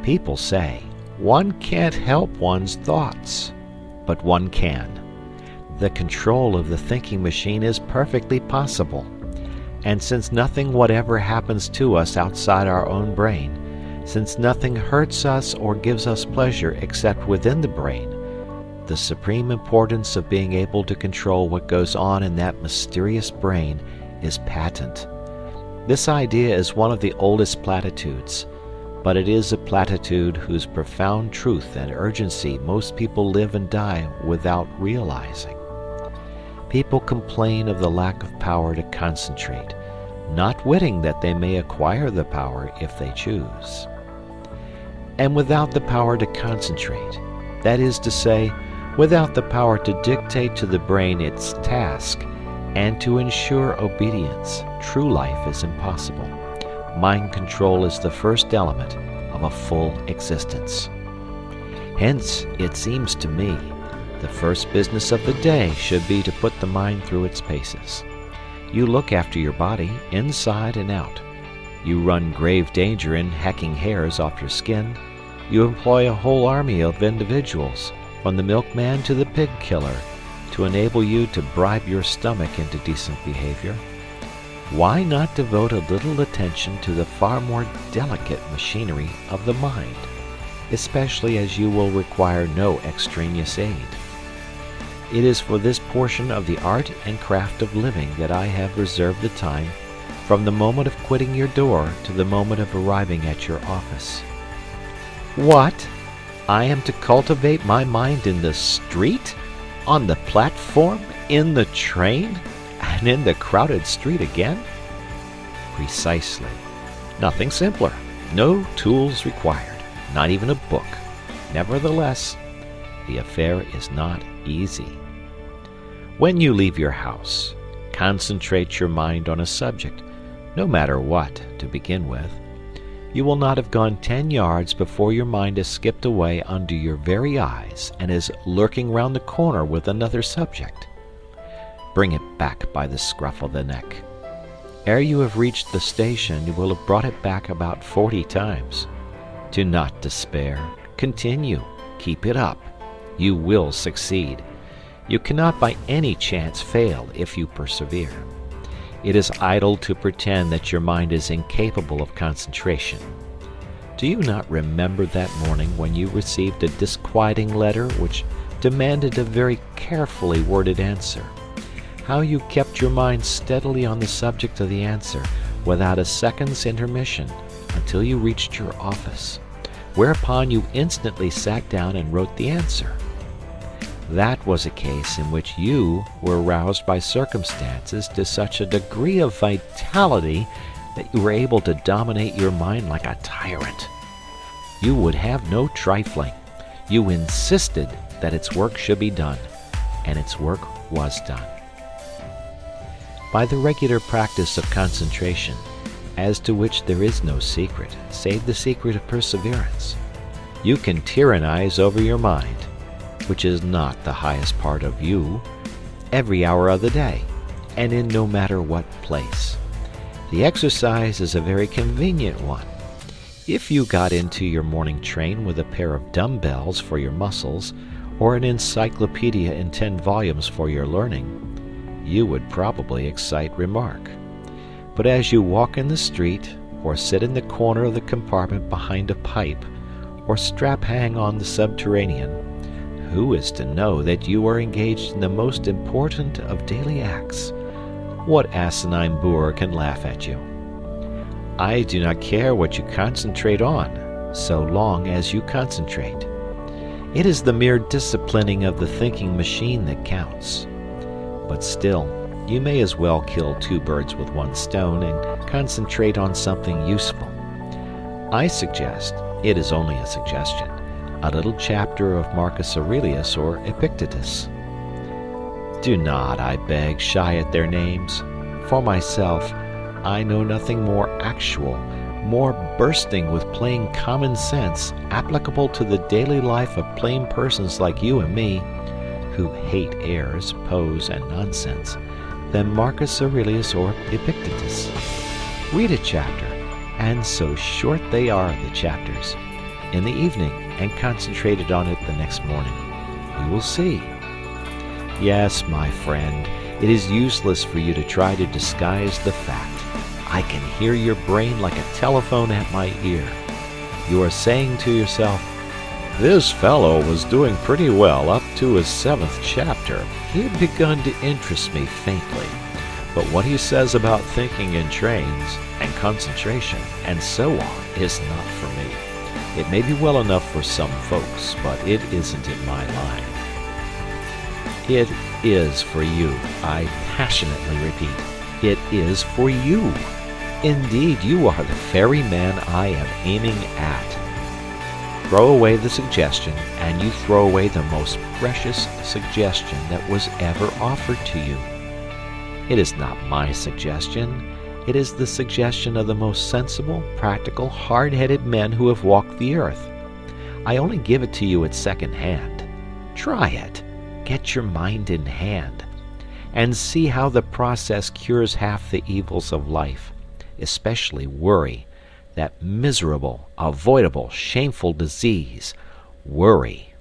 People say, one can't help one's thoughts, but one can. The control of the thinking machine is perfectly possible. And since nothing whatever happens to us outside our own brain, since nothing hurts us or gives us pleasure except within the brain, the supreme importance of being able to control what goes on in that mysterious brain is patent. This idea is one of the oldest platitudes, but it is a platitude whose profound truth and urgency most people live and die without realizing. People complain of the lack of power to concentrate, not witting that they may acquire the power if they choose. And without the power to concentrate, that is to say, without the power to dictate to the brain its task and to ensure obedience, true life is impossible. Mind control is the first element of a full existence. Hence, it seems to me, the first business of the day should be to put the mind through its paces. You look after your body, inside and out. You run grave danger in hacking hairs off your skin. You employ a whole army of individuals, from the milkman to the pig killer, to enable you to bribe your stomach into decent behavior. Why not devote a little attention to the far more delicate machinery of the mind, especially as you will require no extraneous aid? It is for this portion of the art and craft of living that I have reserved the time, from the moment of quitting your door to the moment of arriving at your office. What? I am to cultivate my mind in the street? On the platform? In the train? And in the crowded street again? Precisely. Nothing simpler. No tools required. Not even a book. Nevertheless, the affair is not easy. When you leave your house, concentrate your mind on a subject, no matter what, to begin with. You will not have gone 10 yards before your mind has skipped away under your very eyes and is lurking round the corner with another subject. Bring it back by the scruff of the neck. Ere you have reached the station, you will have brought it back about 40 times. Do not despair. Continue. Keep it up. You will succeed. You cannot by any chance fail if you persevere. It is idle to pretend that your mind is incapable of concentration. Do you not remember that morning when you received a disquieting letter which demanded a very carefully worded answer? How you kept your mind steadily on the subject of the answer without a second's intermission until you reached your office, whereupon you instantly sat down and wrote the answer. That was a case in which you were roused by circumstances to such a degree of vitality that you were able to dominate your mind like a tyrant. You would have no trifling. You insisted that its work should be done, and its work was done. By the regular practice of concentration, as to which there is no secret, save the secret of perseverance, you can tyrannize over your mind, which is not the highest part of you, every hour of the day, and in no matter what place. The exercise is a very convenient one. If you got into your morning train with a pair of dumbbells for your muscles, or an encyclopedia in 10 volumes for your learning, you would probably excite remark. But as you walk in the street, or sit in the corner of the compartment behind a pipe, or strap hang on the subterranean, who is to know that you are engaged in the most important of daily acts? What asinine boor can laugh at you? I do not care what you concentrate on, so long as you concentrate. It is the mere disciplining of the thinking machine that counts. But still, you may as well kill 2 birds with 1 stone and concentrate on something useful. I suggest, it is only a suggestion, a little chapter of Marcus Aurelius or Epictetus. Do not, I beg, shy at their names. For myself, I know nothing more actual, more bursting with plain common sense, applicable to the daily life of plain persons like you and me, who hate airs, pose, and nonsense, than Marcus Aurelius or Epictetus. Read a chapter, and so short they are, the chapters, in the evening and concentrated on it the next morning. You will see. Yes, my friend, it is useless for you to try to disguise the fact. I can hear your brain like a telephone at my ear. You are saying to yourself, "This fellow was doing pretty well up to his 7th chapter. He had begun to interest me faintly. But what he says about thinking in trains, and concentration, and so on, is not for me. It may be well enough for some folks, but it isn't in my line." It is for you. I passionately repeat, it is for you. Indeed, you are the very man I am aiming at. Throw away the suggestion, and you throw away the most precious suggestion that was ever offered to you. It is not my suggestion. It is the suggestion of the most sensible, practical, hard-headed men who have walked the earth. I only give it to you at second hand. Try it. Get your mind in hand, and see how the process cures half the evils of life, especially worry, that miserable, avoidable, shameful disease, worry.